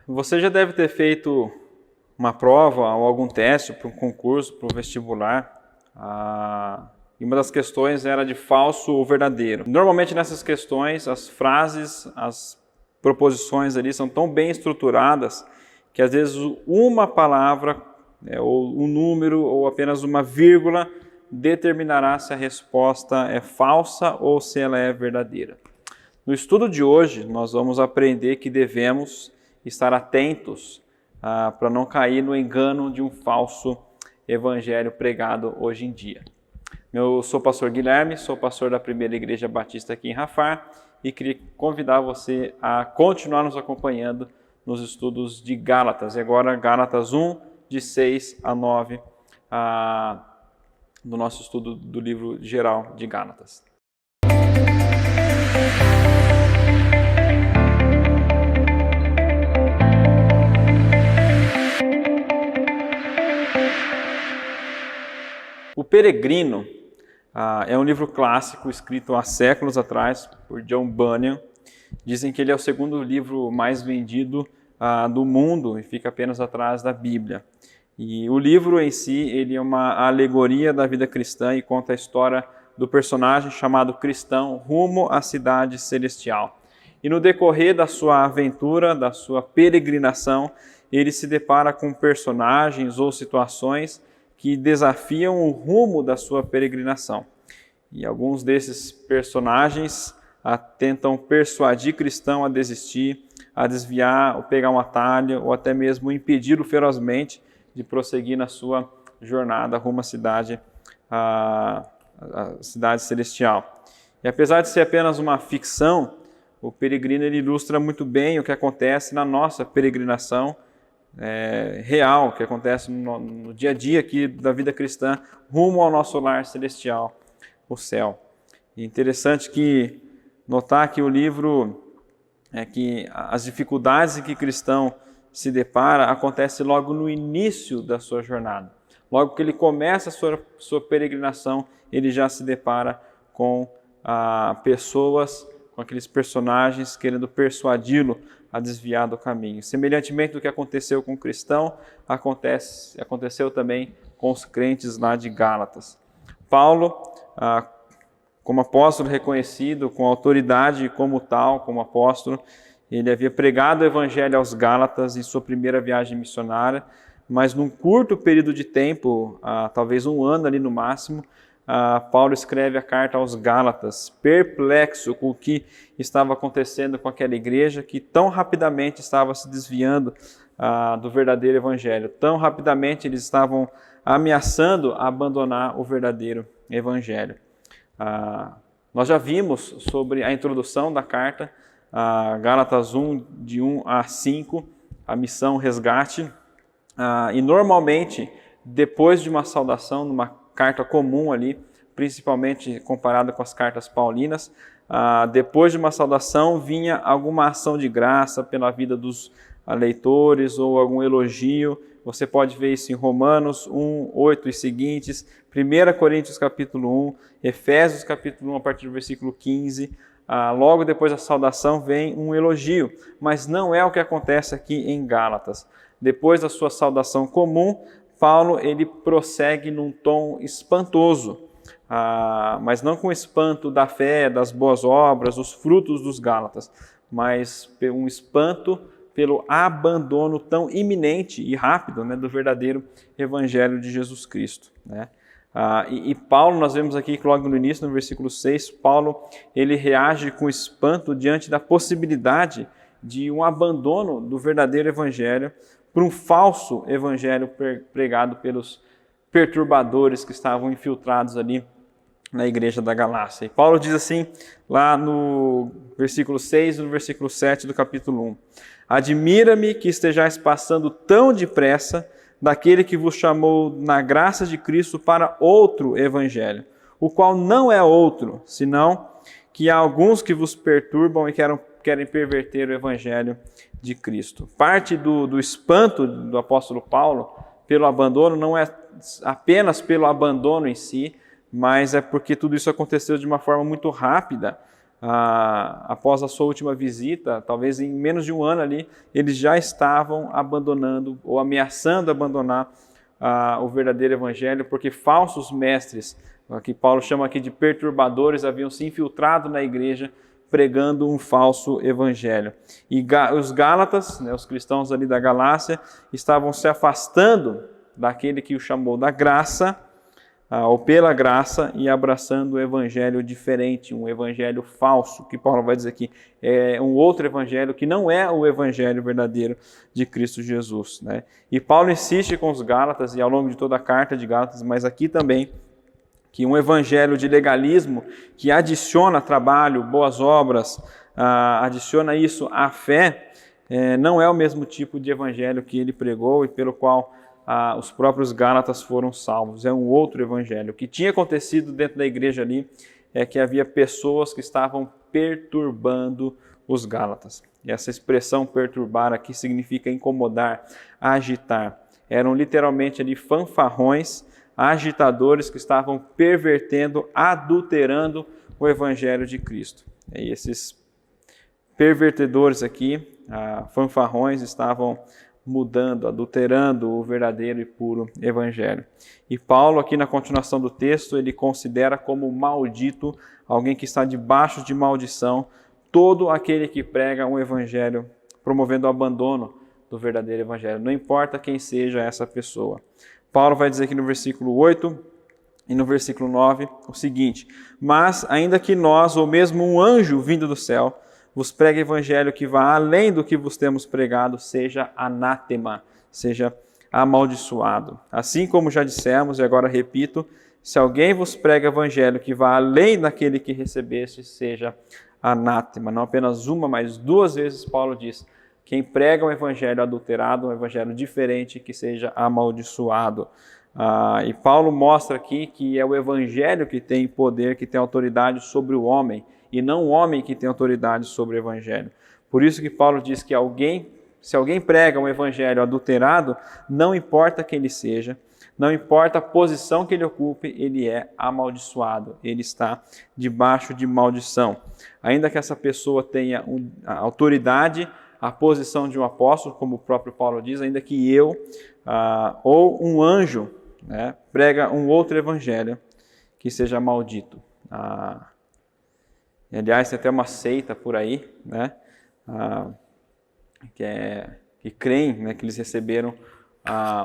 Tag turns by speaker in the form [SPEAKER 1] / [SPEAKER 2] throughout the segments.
[SPEAKER 1] Você já deve ter feito uma prova ou algum teste para um concurso, para um vestibular. E uma das questões era de falso ou verdadeiro. Normalmente nessas questões, as frases, as proposições ali são tão bem estruturadas que às vezes uma palavra, ou um número, ou apenas uma vírgula determinará se a resposta é falsa ou se ela é verdadeira. No estudo de hoje, nós vamos aprender que devemos estar atentos para não cair no engano de um falso evangelho pregado hoje em dia. Eu sou o pastor Guilherme, sou pastor da Primeira Igreja Batista aqui em Rafar e queria convidar você a continuar nos acompanhando nos estudos de Gálatas. E agora Gálatas 1, de 6 a 9, no nosso estudo do livro geral de Gálatas. O Peregrino é um livro clássico escrito há séculos atrás por John Bunyan. Dizem que ele é o segundo livro mais vendido do mundo e fica apenas atrás da Bíblia. E o livro em si ele é uma alegoria da vida cristã e conta a história do personagem chamado Cristão rumo à cidade celestial. E no decorrer da sua aventura, da sua peregrinação, ele se depara com personagens ou situações que desafiam o rumo da sua peregrinação. E alguns desses personagens tentam persuadir cristão a desistir, a desviar, ou pegar um atalho, ou até mesmo impedi-lo ferozmente de prosseguir na sua jornada rumo à cidade celestial. E apesar de ser apenas uma ficção, o Peregrino ele ilustra muito bem o que acontece na nossa peregrinação real, que acontece no dia a dia aqui da vida cristã, rumo ao nosso lar celestial, o céu. E interessante que notar que o livro, que as dificuldades em que o cristão se depara, acontece logo no início da sua jornada. Logo que ele começa a sua peregrinação, ele já se depara com pessoas, com aqueles personagens querendo persuadi-lo a desviar do caminho. Semelhantemente do que aconteceu com o cristão, aconteceu também com os crentes lá de Gálatas. Paulo, como apóstolo reconhecido, com autoridade como tal, como apóstolo, ele havia pregado o evangelho aos Gálatas em sua primeira viagem missionária, mas num curto período de tempo, talvez um ano ali no máximo, Paulo escreve a carta aos Gálatas, perplexo com o que estava acontecendo com aquela igreja que tão rapidamente estava se desviando do verdadeiro evangelho. Tão rapidamente eles estavam ameaçando abandonar o verdadeiro evangelho. Nós já vimos sobre a introdução da carta, Gálatas 1, de 1 a 5, a missão resgate. E normalmente, depois de uma saudação, numa carta comum ali, principalmente comparada com as cartas paulinas, depois de uma saudação vinha alguma ação de graça pela vida dos leitores ou algum elogio. Você pode ver isso em Romanos 1, 8 e seguintes, 1 Coríntios capítulo 1, Efésios capítulo 1 a partir do versículo 15. Logo depois da saudação vem um elogio, mas não é o que acontece aqui em Gálatas. Depois da sua saudação comum, Paulo ele prossegue num tom espantoso, mas não com espanto da fé, das boas obras, dos frutos dos Gálatas, mas um espanto pelo abandono tão iminente e rápido, do verdadeiro evangelho de Jesus Cristo. E Paulo, nós vemos aqui que logo no início, no versículo 6, Paulo ele reage com espanto diante da possibilidade de um abandono do verdadeiro evangelho por um falso evangelho pregado pelos perturbadores que estavam infiltrados ali na igreja da Galácia. E Paulo diz assim, lá no versículo 6 e no versículo 7 do capítulo 1. Admira-me que estejais passando tão depressa daquele que vos chamou na graça de Cristo para outro evangelho, o qual não é outro, senão que há alguns que vos perturbam e querem perverter o evangelho de Cristo. Parte do espanto do apóstolo Paulo pelo abandono não é apenas pelo abandono em si, mas é porque tudo isso aconteceu de uma forma muito rápida após a sua última visita, talvez em menos de um ano ali, eles já estavam abandonando ou ameaçando abandonar o verdadeiro evangelho, porque falsos mestres, que Paulo chama aqui de perturbadores, haviam se infiltrado na igreja pregando um falso evangelho. E os Gálatas, né, os cristãos ali da Galácia, estavam se afastando daquele que o chamou da graça, ou pela graça, e abraçando o evangelho diferente, um evangelho falso, que Paulo vai dizer aqui, é um outro evangelho que não é o evangelho verdadeiro de Cristo Jesus, né? E Paulo insiste com os Gálatas, e ao longo de toda a carta de Gálatas, mas aqui também, que um evangelho de legalismo que adiciona trabalho, boas obras, adiciona isso à fé, não é o mesmo tipo de evangelho que ele pregou e pelo qual os próprios Gálatas foram salvos. É um outro evangelho. O que tinha acontecido dentro da igreja ali é que havia pessoas que estavam perturbando os Gálatas. E essa expressão perturbar aqui significa incomodar, agitar. Eram literalmente ali fanfarrões, agitadores que estavam pervertendo, adulterando o evangelho de Cristo. E esses pervertedores aqui, fanfarrões, estavam mudando, adulterando o verdadeiro e puro evangelho. E Paulo, aqui na continuação do texto, ele considera como maldito alguém que está debaixo de maldição, todo aquele que prega um evangelho promovendo o abandono do verdadeiro evangelho, não importa quem seja essa pessoa. Paulo vai dizer aqui no versículo 8 e no versículo 9 o seguinte: mas ainda que nós, ou mesmo um anjo vindo do céu, vos pregue evangelho que vá além do que vos temos pregado, seja anátema, seja amaldiçoado. Assim como já dissemos, e agora repito, se alguém vos prega evangelho que vá além daquele que recebeste, seja anátema. Não apenas uma, mas duas vezes Paulo diz: quem prega um evangelho adulterado, um evangelho diferente, que seja amaldiçoado. E Paulo mostra aqui que é o evangelho que tem poder, que tem autoridade sobre o homem, e não o homem que tem autoridade sobre o evangelho. Por isso que Paulo diz que se alguém prega um evangelho adulterado, não importa quem ele seja, não importa a posição que ele ocupe, ele é amaldiçoado, ele está debaixo de maldição. Ainda que essa pessoa tenha a autoridade, a posição de um apóstolo, como o próprio Paulo diz, ainda que eu, ou um anjo, né, prega um outro evangelho, que seja maldito. Aliás, tem até uma seita por aí, né, que creem, né, que eles receberam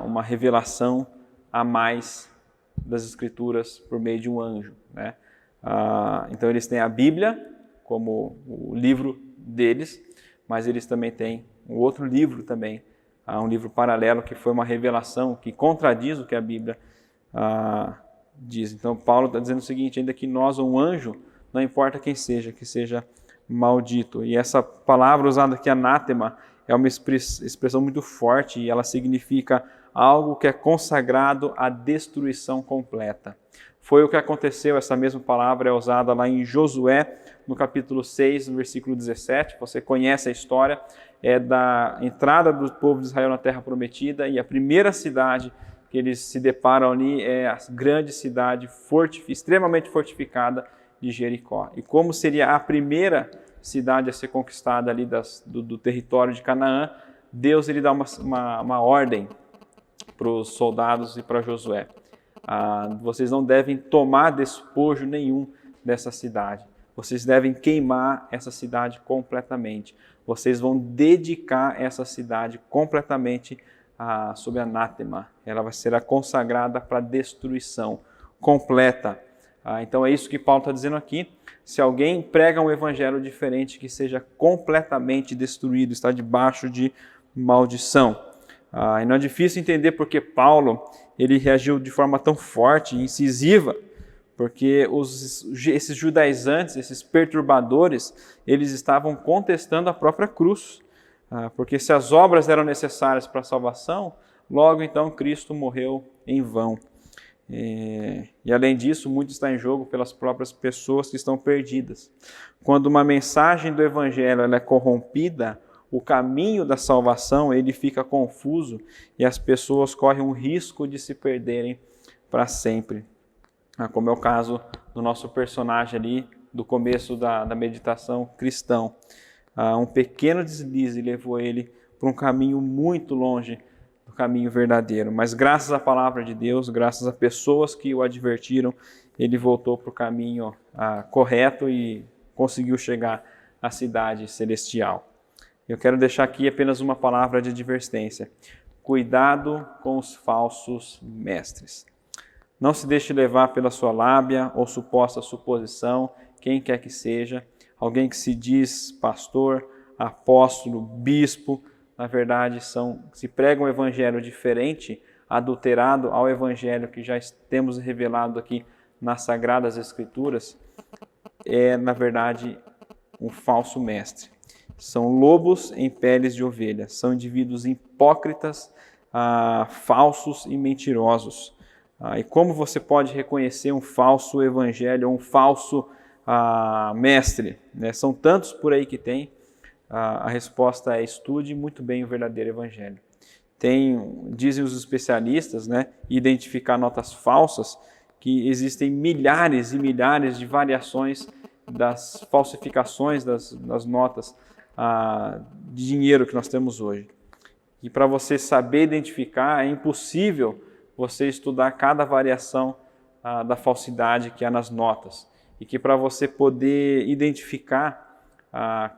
[SPEAKER 1] uma revelação a mais das Escrituras por meio de um anjo, né? Então eles têm a Bíblia como o livro deles, mas eles também têm um outro livro também, um livro paralelo que foi uma revelação que contradiz o que a Bíblia diz. Então Paulo está dizendo o seguinte: ainda que nós ou um anjo, não importa quem seja, que seja maldito. E essa palavra usada aqui, anátema, é uma expressão muito forte e ela significa algo que é consagrado à destruição completa. Foi o que aconteceu, essa mesma palavra é usada lá em Josué, no capítulo 6, no versículo 17. Você conhece a história, é da entrada do povo de Israel na Terra Prometida, e a primeira cidade que eles se deparam ali é a grande cidade extremamente fortificada de Jericó. E como seria a primeira cidade a ser conquistada ali do território de Canaã, Deus ele dá uma ordem para os soldados e para Josué: vocês não devem tomar despojo nenhum dessa cidade. Vocês devem queimar essa cidade completamente. Vocês vão dedicar essa cidade completamente sob anátema. Ela vai ser consagrada para destruição completa. Então é isso que Paulo está dizendo aqui. Se alguém prega um evangelho diferente, que seja completamente destruído, está debaixo de maldição. E não é difícil entender porque Paulo ele reagiu de forma tão forte e incisiva, porque esses judaizantes, esses perturbadores, eles estavam contestando a própria cruz. Porque se as obras eram necessárias para a salvação, logo então Cristo morreu em vão. E além disso, muito está em jogo pelas próprias pessoas que estão perdidas. Quando uma mensagem do Evangelho ela é corrompida, o caminho da salvação ele fica confuso e as pessoas correm um risco de se perderem para sempre. Como é o caso do nosso personagem ali, do começo da meditação cristã. Um pequeno deslize levou ele para um caminho muito longe do caminho verdadeiro. Mas graças à palavra de Deus, graças a pessoas que o advertiram, ele voltou para o caminho correto e conseguiu chegar à cidade celestial. Eu quero deixar aqui apenas uma palavra de advertência. Cuidado com os falsos mestres. Não se deixe levar pela sua lábia ou suposta suposição, quem quer que seja, alguém que se diz pastor, apóstolo, bispo, na verdade se prega um evangelho diferente, adulterado ao evangelho que já temos revelado aqui nas Sagradas Escrituras, é na verdade um falso mestre. São lobos em peles de ovelha, são indivíduos hipócritas, falsos e mentirosos. E como você pode reconhecer um falso evangelho ou um falso mestre? Né? São tantos por aí que tem. A resposta é: estude muito bem o verdadeiro evangelho. Dizem os especialistas, né, identificar notas falsas, que existem milhares e milhares de variações das falsificações das notas de dinheiro que nós temos hoje. E para você saber identificar, é impossível você estudar cada variação da falsidade que há nas notas. E que para você poder identificar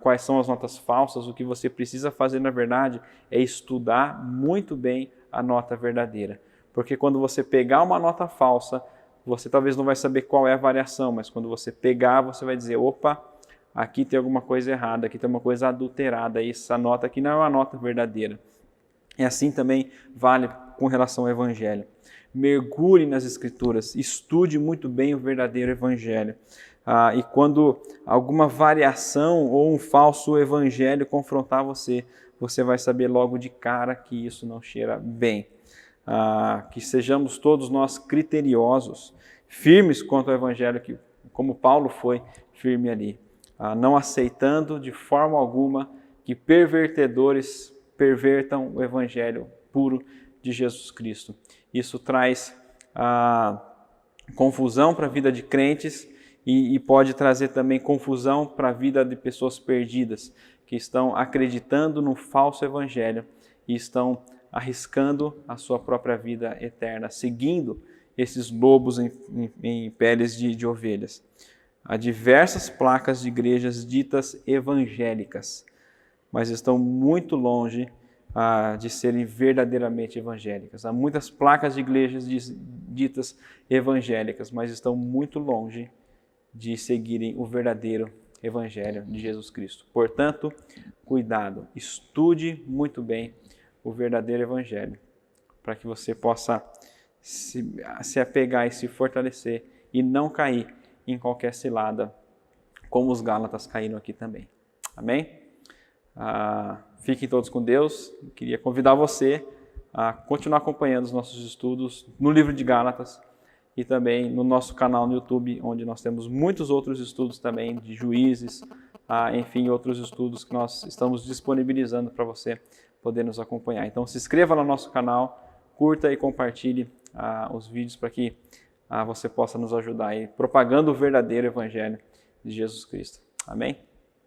[SPEAKER 1] quais são as notas falsas, o que você precisa fazer, na verdade, é estudar muito bem a nota verdadeira. Porque quando você pegar uma nota falsa, você talvez não vai saber qual é a variação, mas quando você pegar, você vai dizer: opa, aqui tem alguma coisa errada, aqui tem uma coisa adulterada, essa nota aqui não é uma nota verdadeira. E assim também vale com relação ao evangelho. Mergulhe nas Escrituras, estude muito bem o verdadeiro evangelho. E quando alguma variação ou um falso evangelho confrontar você, você vai saber logo de cara que isso não cheira bem. Que sejamos todos nós criteriosos, firmes quanto ao evangelho, como Paulo foi firme ali. Não aceitando de forma alguma que pervertedores pervertam o evangelho puro de Jesus Cristo. Isso traz confusão para a vida de crentes e pode trazer também confusão para a vida de pessoas perdidas, que estão acreditando no falso evangelho e estão arriscando a sua própria vida eterna, seguindo esses lobos em peles de ovelhas. Há diversas placas de igrejas ditas evangélicas, mas estão muito longe de serem verdadeiramente evangélicas. Há muitas placas de igrejas ditas evangélicas, mas estão muito longe de seguirem o verdadeiro evangelho de Jesus Cristo. Portanto, cuidado, estude muito bem o verdadeiro evangelho, para que você possa se apegar e se fortalecer e não cair em qualquer cilada, como os Gálatas caíram aqui também. Amém? Fiquem todos com Deus. Eu queria convidar você a continuar acompanhando os nossos estudos no livro de Gálatas e também no nosso canal no YouTube, onde nós temos muitos outros estudos também de Juízes, enfim, outros estudos que nós estamos disponibilizando para você poder nos acompanhar. Então se inscreva no nosso canal, curta e compartilhe os vídeos para que você possa nos ajudar aí propagando o verdadeiro evangelho de Jesus Cristo. Amém?